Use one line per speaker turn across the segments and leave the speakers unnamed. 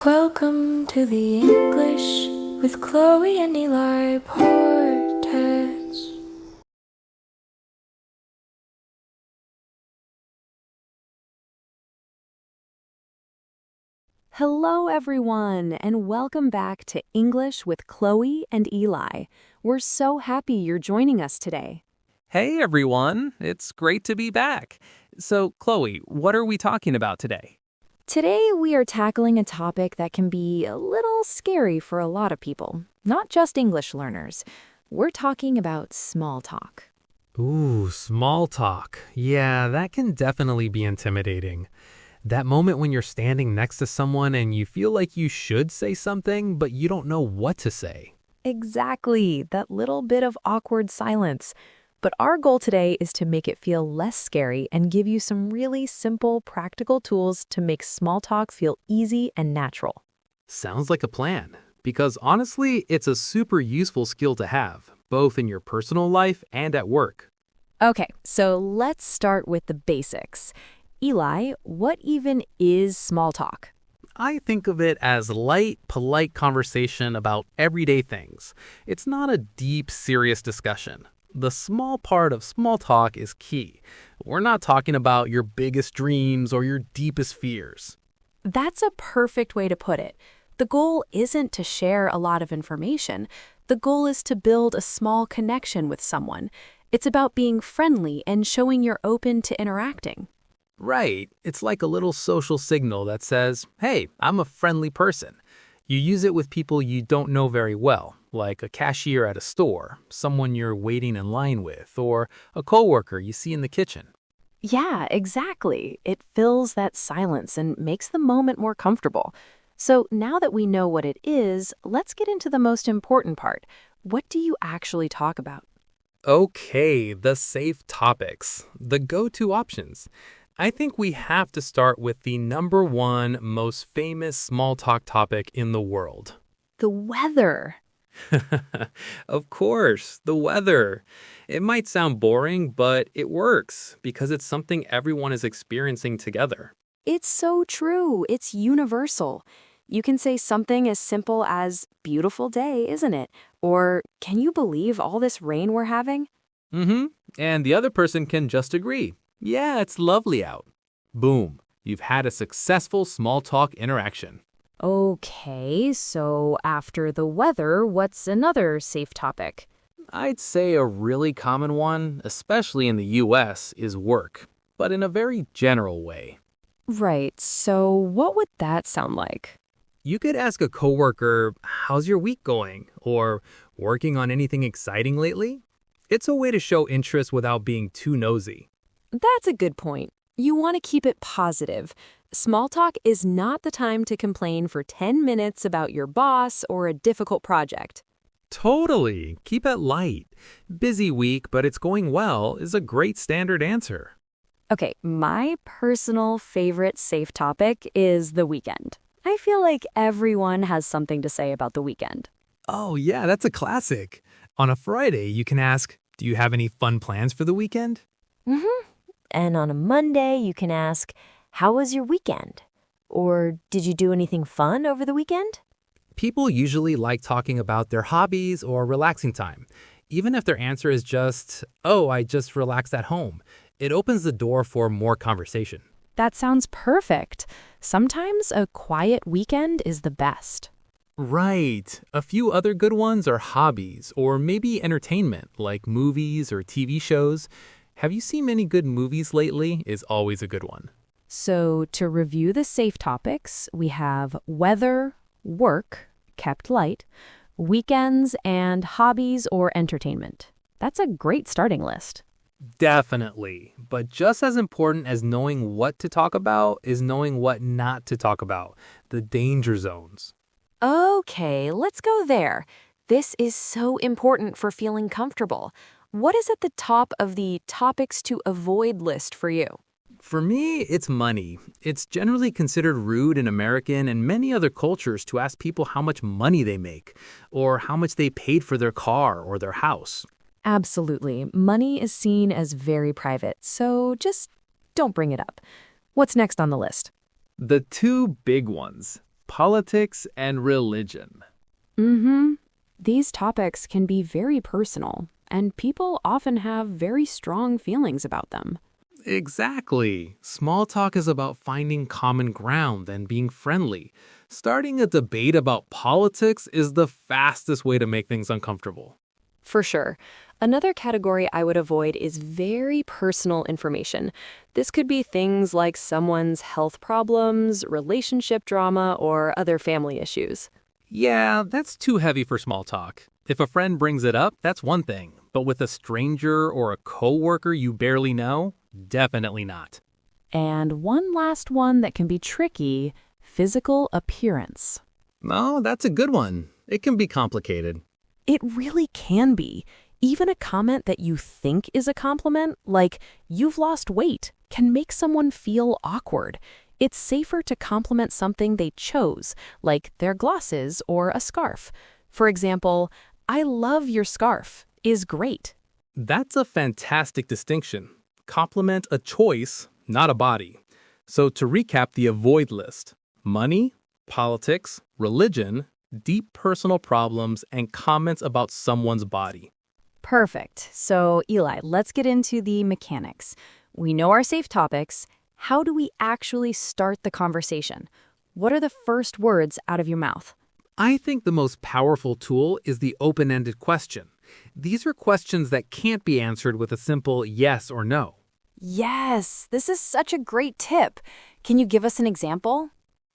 Welcome to the English with Chloe and Eli Portes.
Hello, everyone, and welcome back to English with Chloe and Eli. We're so happy you're joining us today.
Hey everyone, it's great to be back. So, Chloe, what are we talking about today?
Today, we are tackling a topic that can be a little scary for a lot of people, not just English learners. We're talking about small talk.
Ooh, small talk. Yeah, that can definitely be intimidating. That moment when you're standing next to someone and you feel like you should say something, but you don't know what to say.
Exactly, that little bit of awkward silence. But our goal today is to make it feel less scary and give you some really simple, practical tools to make small talk feel easy and natural.
Sounds like a plan. Because honestly, it's a super useful skill to have, both in your personal life and at work.
Okay, so let's start with the basics. Eli, what even is small talk?
I think of it as light, polite conversation about everyday things. It's not a deep, serious discussion. The small part of small talk is key. We're not talking about your biggest dreams or your deepest fears.
That's a perfect way to put it. The goal isn't to share a lot of information. The goal is to build a small connection with someone. It's about being friendly and showing you're open to interacting.
Right. It's like a little social signal that says, hey, I'm a friendly person. You use it with people you don't know very well, like a cashier at a store, someone you're waiting in line with, or a coworker you see in the kitchen.
Yeah, exactly. It fills that silence and makes the moment more comfortable. So now that we know what it is, let's get into the most important part. What do you actually talk about?
Okay, the safe topics, the go-to options. I think we have to start with the number one most famous small talk topic in the world.
The weather.
Of course, the weather. It might sound boring, but it works because it's something everyone is experiencing together.
It's so true. It's universal. You can say something as simple as, beautiful day, isn't it? Or, can you believe all this rain we're having?
And the other person can just agree. Yeah, it's lovely out. Boom, you've had a successful small talk interaction.
Okay, so after the weather, what's another safe topic?
I'd say a really common one, especially in the US, is work, but in a very general way.
Right, so what would that sound like?
You could ask a coworker, how's your week going? Or working on anything exciting lately? It's a way to show interest without being too nosy.
That's a good point. You want to keep it positive. Small talk is not the time to complain for 10 minutes about your boss or a difficult project.
Totally. Keep it light. Busy week, but it's going well is a great standard answer.
Okay, my personal favorite safe topic is the weekend. I feel like everyone has something to say about the weekend.
Oh, yeah, that's a classic. On a Friday, you can ask, do you have any fun plans for the weekend?
And on a Monday, you can ask, how was your weekend? Or did you do anything fun over the weekend?
People usually like talking about their hobbies or relaxing time, even if their answer is just, oh, I just relaxed at home. It opens the door for more conversation.
That sounds perfect. Sometimes a quiet weekend is the best.
Right. A few other good ones are hobbies or maybe entertainment like movies or TV shows. Have you seen many good movies lately is always a good one.
So to review the safe topics, we have weather, work, kept light, weekends, and hobbies or entertainment. That's a great starting list.
Definitely. But just as important as knowing what to talk about is knowing what not to talk about, the danger zones.
Okay, let's go there. This is so important for feeling comfortable. What is at the top of the topics to avoid list for you?
For me, it's money. It's generally considered rude in American and many other cultures to ask people how much money they make or how much they paid for their car or their house.
Absolutely. Money is seen as very private, so just don't bring it up. What's next on the list?
The two big ones,
politics and religion.
Mm-hmm. These topics can be very personal, and people often have very strong feelings about them.
Exactly. Small talk is about finding common ground and being friendly. Starting a debate about politics is the fastest way to make things uncomfortable.
For sure. Another category I would avoid is very personal information. This could be things like someone's health problems, relationship drama, or other family issues.
Yeah, that's too heavy for small talk. If a friend brings it up, that's one thing. But with a stranger or a coworker you barely know, definitely not.
And one last one that can be tricky, physical appearance.
No, that's a good one. It can be complicated.
It really can be. Even a comment that you think is a compliment, like "you've lost weight," can make someone feel awkward. It's safer to compliment something they chose, like their glasses or a scarf. For example, "I love your scarf" is great.
That's a fantastic distinction. Compliment a choice, not a body. So to recap the avoid list: money, politics, religion, deep personal problems, and comments about someone's body.
Perfect. So, Eli, let's get into the mechanics. We know our safe topics. How do we actually start the conversation? What are the first words out of your mouth?
I think the most powerful tool is the open-ended question. These are questions that can't be answered with a simple yes or no.
Yes, this is such a great tip. Can you give us an example?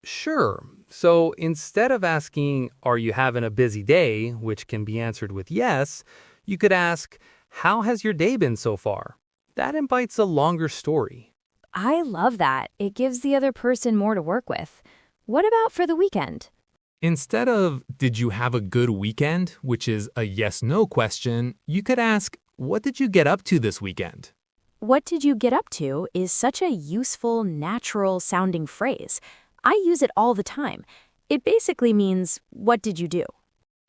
Sure. So instead of asking, "Are you having a busy day?" which can be answered with yes, you could ask, "How has your day been so far?" That invites a longer story.
I love that. It gives the other person more to work with. What about for the weekend?
Instead of, "Did you have a good weekend?" which is a yes-no question, you could ask, "What did you get up to this weekend?"
What did you get up to is such a useful, natural-sounding phrase. I use it all the time. It basically means, what did you do?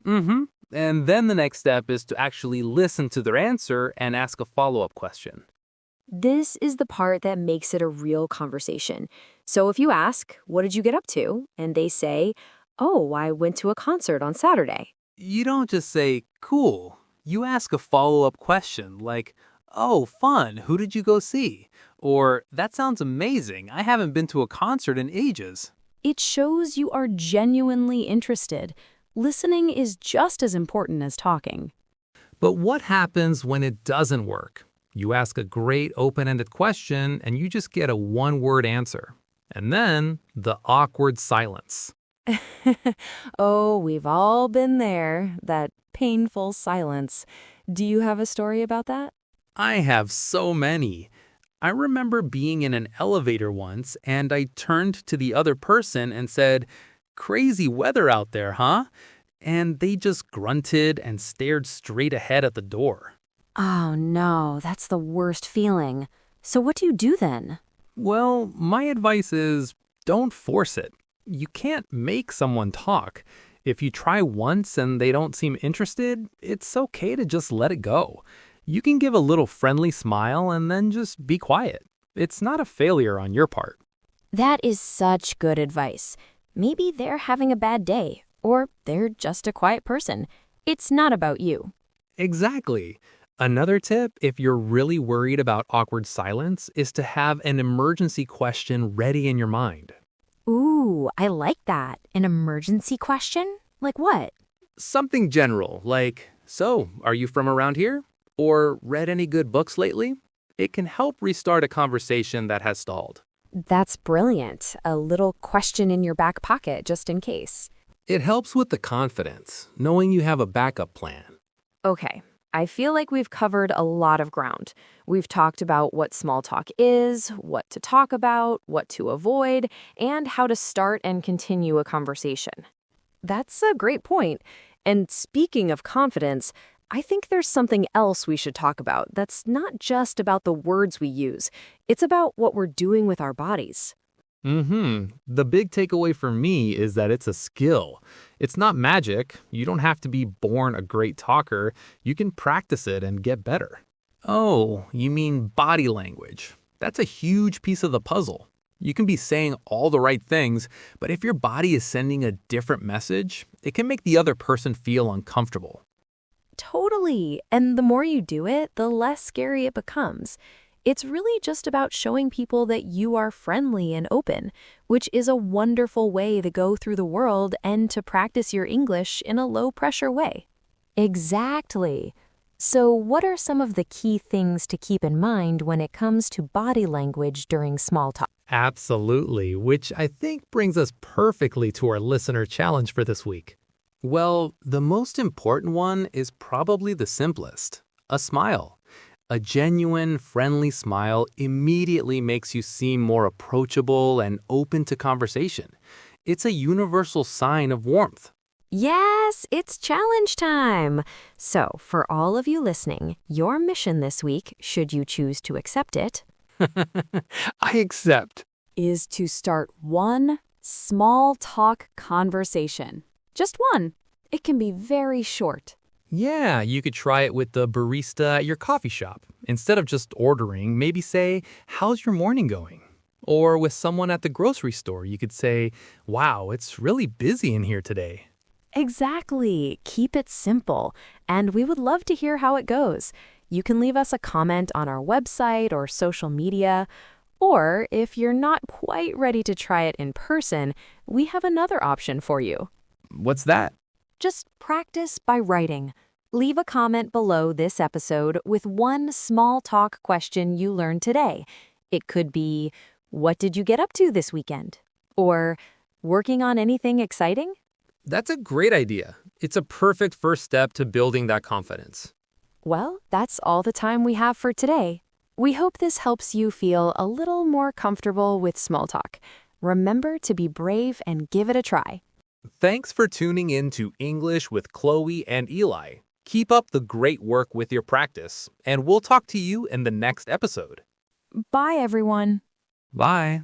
Mm-hmm. And then the next step is to actually listen to their answer and ask a follow-up question.
This is the part that makes it a real conversation. So if you ask, what did you get up to? And they say, oh, I went to a concert on Saturday.
You don't just say, "Cool." You ask a follow-up question like, "Oh, fun. Who did you go see?" Or, "That sounds amazing. I haven't been to a concert in ages."
It shows you are genuinely interested. Listening is just as important as talking.
But what happens when it doesn't work? You ask a great open-ended question and you just get a one-word answer. And then the awkward silence.
Oh, we've all been there, that painful silence. Do you have a story about that?
I have so many. I remember being in an elevator once and I turned to the other person and said, "Crazy weather out there, huh?" And they just grunted and stared straight ahead at the door.
Oh no, that's the worst feeling. So what do you do then?
Well, my advice is don't force it. You can't make someone talk. If you try once and they don't seem interested, it's okay to just let it go. You can give a little friendly smile and then just be quiet. It's not a failure on your part.
That is such good advice. Maybe they're having a bad day, or they're just a quiet person. It's not about you.
Exactly. Another tip, if you're really worried about awkward silence, is to have an emergency question ready in your mind.
Ooh, I like that. An emergency question? Like what?
Something general, like, "So, are you from around here?" Or, "Read any good books lately?" It can help restart a conversation that has stalled.
That's brilliant. A little question in your back pocket just in case.
It helps with the confidence, knowing you have a backup plan.
Okay, I feel like we've covered a lot of ground. We've talked about what small talk is, what to talk about, what to avoid, and how to start and continue a conversation. That's a great point. And speaking of confidence, I think there's something else we should talk about that's not just about the words we use. It's about what we're doing with our bodies.
The big takeaway for me is that it's a skill. It's not magic. You don't have to be born a great talker. You can practice it and get better. Oh, you mean body language. That's a huge piece of the puzzle. You can be saying all the right things, but if your body is sending a different message, it can make the other person feel uncomfortable.
Totally. And the more you do it, the less scary it becomes. It's really just about showing people that you are friendly and open, which is a wonderful way to go through the world and to practice your English in a low-pressure way.
Exactly. So, what are some of the key things to keep in mind when it comes to body language during small talk?
Absolutely, which I think brings us perfectly to our listener challenge for this week. Well, the most important one is probably the simplest: a smile. A genuine, friendly smile immediately makes you seem more approachable and open to conversation. It's a universal sign of warmth.
Yes, it's challenge time. So, for all of you listening, your mission this week, should you choose to accept it,
I accept.
is to start one small talk conversation. Just one. It can be very short.
Yeah, you could try it with the barista at your coffee shop. Instead of just ordering, maybe say, "How's your morning going?" Or with someone at the grocery store, you could say, "Wow, it's really busy in here today."
Exactly. Keep it simple. And we would love to hear how it goes. You can leave us a comment on our website or social media. Or if you're not quite ready to try it in person, we have another option for you.
What's that?
just practice by writing. Leave a comment below this episode with one small talk question you learned today. It could be, what did you get up to this weekend? Or, working on anything exciting?
That's a great idea. It's a perfect first step to building that confidence.
Well, that's all the time we have for today. We hope this helps you feel a little more comfortable with small talk. Remember to be brave and give it a try.
Thanks for tuning in to English with Chloe and Eli. Keep up the great work with your practice, and we'll talk to you in the next episode.
Bye, everyone.
Bye.